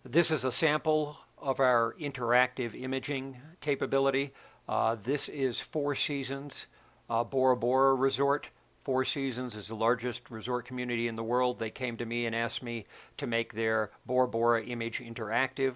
This is a sample of our interactive imaging capability. This is Four Seasons Bora Bora Resort. Four Seasons is the largest resort community in the world. They came to me and asked me to make their Bora Bora image interactive.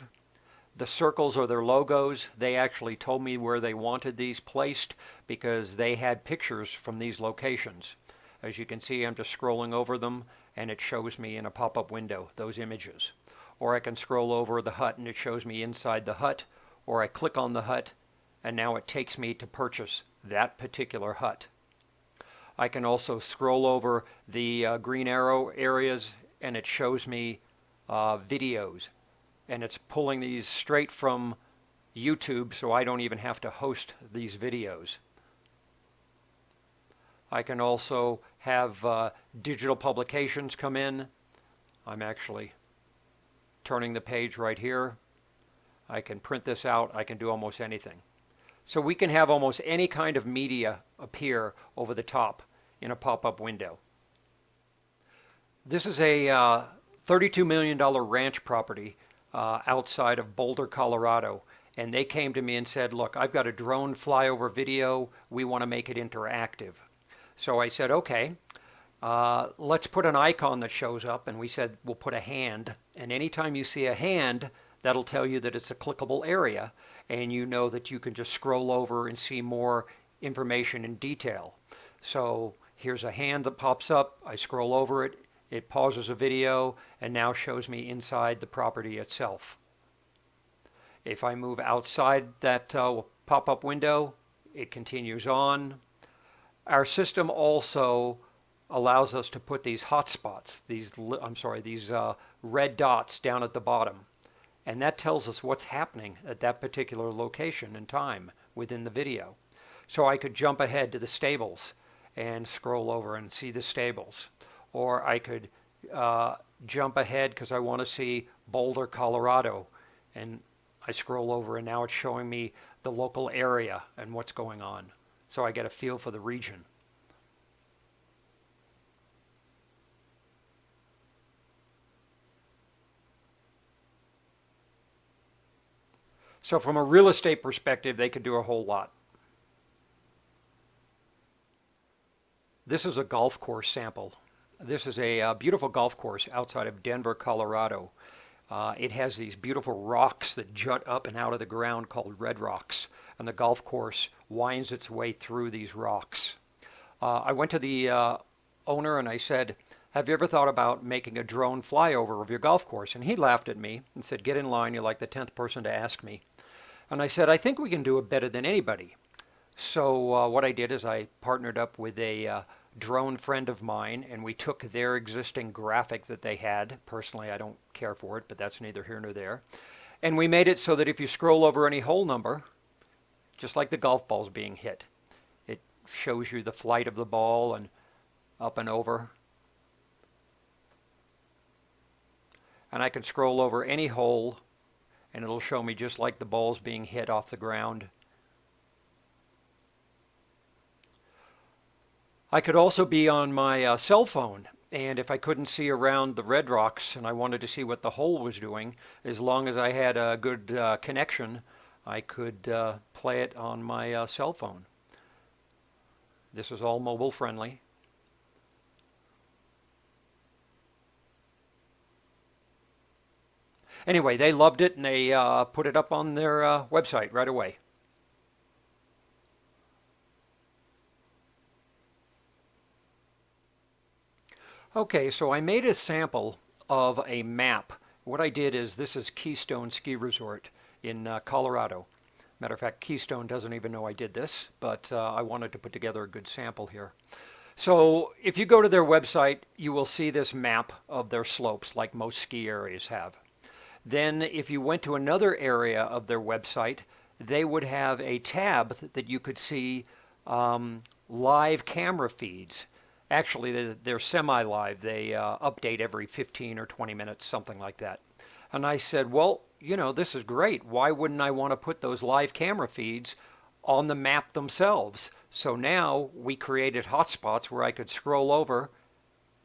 The circles are their logos. They actually told me where they wanted these placed because they had pictures from these locations. As you can see, I'm just scrolling over them and it shows me in a pop-up window those images. Or I can scroll over the hut and it shows me inside the hut, or I click on the hut and now it takes me to purchase that particular hut. I can also scroll over the green arrow areas and it shows me videos, and it's pulling these straight from YouTube, so I don't even have to host these videos. I can also have digital publications come in. I'm actually turning the page right here. I can print this out. I can do almost anything. So we can have almost any kind of media appear over the top in a pop-up window. This is a $32 million ranch property outside of Boulder, Colorado. And they came to me and said, look, I've got a drone flyover video. We want to make it interactive. So I said, okay, let's put an icon that shows up. And we said, we'll put a hand. And anytime you see a hand, that'll tell you that it's a clickable area. And you know that you can just scroll over and see more information in detail. So here's a hand that pops up. I scroll over it. It pauses a video and now shows me inside the property itself. If I move outside that pop-up window, it continues on. Our system also allows us to put these hotspots, these red dots down at the bottom. And that tells us what's happening at that particular location and time within the video. So I could jump ahead to the stables and scroll over and see the stables. Or I could jump ahead because I want to see Boulder, Colorado. And I scroll over and now it's showing me the local area and what's going on. So I get a feel for the region. So from a real estate perspective, they could do a whole lot. This is a golf course sample. This is a beautiful golf course outside of Denver, Colorado. It has these beautiful rocks that jut up and out of the ground called red rocks, and the golf course winds its way through these rocks. I went to the owner and I said, have you ever thought about making a drone flyover of your golf course? And he laughed at me and said, get in line, you're like the 10th person to ask me. And I said, I think we can do it better than anybody. So what I did is I partnered up with a drone friend of mine, and we took their existing graphic that they had. Personally, I don't care for it, but that's neither here nor there. And we made it so that if you scroll over any hole number, just like the golf balls being hit, it shows you the flight of the ball and up and over. And I can scroll over any hole, and it'll show me just like the balls being hit off the ground. I could also be on my cell phone, and if I couldn't see around the red rocks and I wanted to see what the hole was doing, as long as I had a good connection, I could play it on my cell phone. This is all mobile friendly. Anyway, they loved it and they put it up on their website right away. Okay, so I made a sample of a map. What I did is, this is Keystone Ski Resort in Colorado. Matter of fact, Keystone doesn't even know I did this, but I wanted to put together a good sample here. So if you go to their website, you will see this map of their slopes like most ski areas have. Then if you went to another area of their website, they would have a tab that you could see live camera feeds. Actually, they're semi-live. They update every 15 or 20 minutes, something like that. And I said, well, you know, this is great. Why wouldn't I want to put those live camera feeds on the map themselves? So now we created hotspots where I could scroll over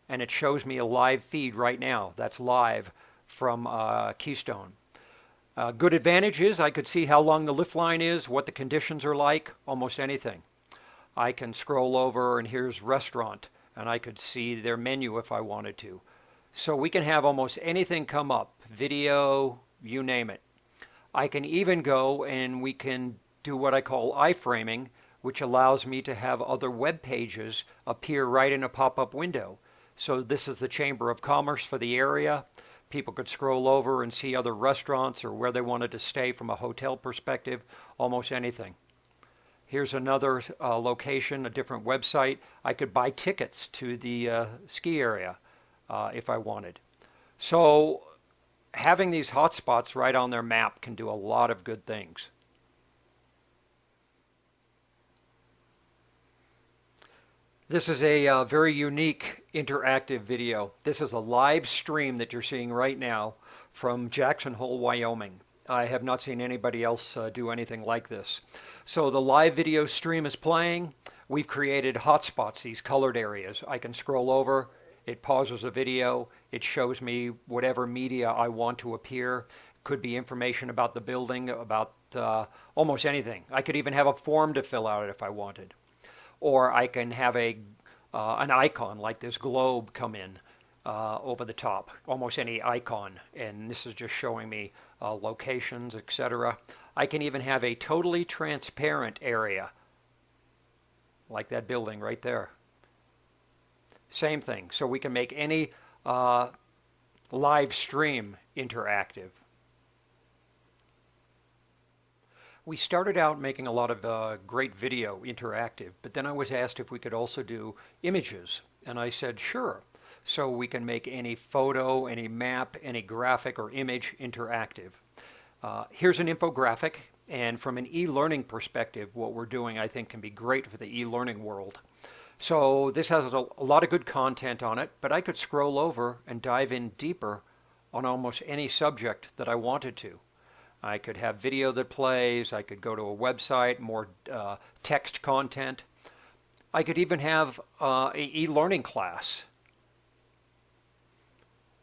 and it shows me a live feed right now. That's live from Keystone. Good advantage is I could see how long the lift line is, what the conditions are like, almost anything. I can scroll over and here's restaurant, and I could see their menu if I wanted to. So we can have almost anything come up, video, you name it. I can even go and we can do what I call iframing, which allows me to have other web pages appear right in a pop-up window. So this is the Chamber of Commerce for the area. People could scroll over and see other restaurants or where they wanted to stay from a hotel perspective, almost anything. Here's another location, a different website. I could buy tickets to the ski area if I wanted. So having these hotspots right on their map can do a lot of good things. This is a very unique interactive video. This is a live stream that you're seeing right now from Jackson Hole, Wyoming. I have not seen anybody else do anything like this. So the live video stream is playing. We've created hotspots, these colored areas. I can scroll over, it pauses the video, it shows me whatever media I want to appear. Could be information about the building, about almost anything. I could even have a form to fill out if I wanted. Or I can have an icon like this globe come in over the top, almost any icon, and this is just showing me locations, etc. I can even have a totally transparent area, like that building right there. Same thing, so we can make any live stream interactive. We started out making a lot of great video interactive, but then I was asked if we could also do images, and I said sure. So we can make any photo, any map, any graphic or image interactive. Here's an infographic, and from an e-learning perspective, what we're doing I think can be great for the e-learning world. So this has a lot of good content on it, but I could scroll over and dive in deeper on almost any subject that I wanted to. I could have video that plays, I could go to a website, more text content. I could even have an e-learning class,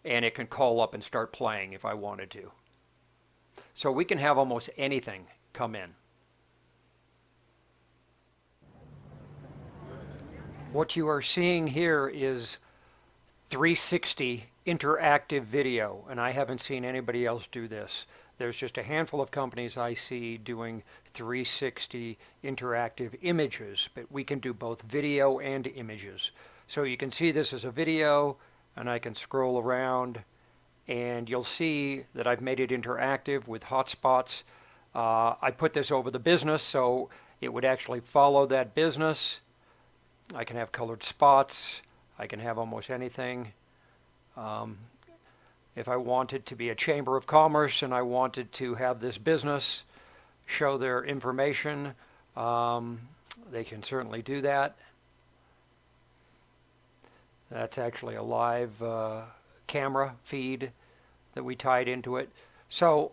and it can call up and start playing if I wanted to. So we can have almost anything come in. What you are seeing here is 360 interactive video, and I haven't seen anybody else do this. There's just a handful of companies I see doing 360 interactive images, but we can do both video and images. So you can see this as a video, and I can scroll around, and you'll see that I've made it interactive with hotspots. I put this over the business, so it would actually follow that business. I can have colored spots. I can have almost anything. If I wanted to be a Chamber of Commerce and I wanted to have this business show their information, they can certainly do that. That's actually a live camera feed that we tied into it. So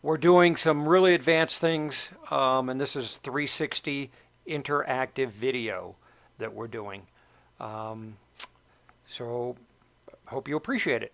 we're doing some really advanced things, and this is 360 interactive video that we're doing. So hope you appreciate it.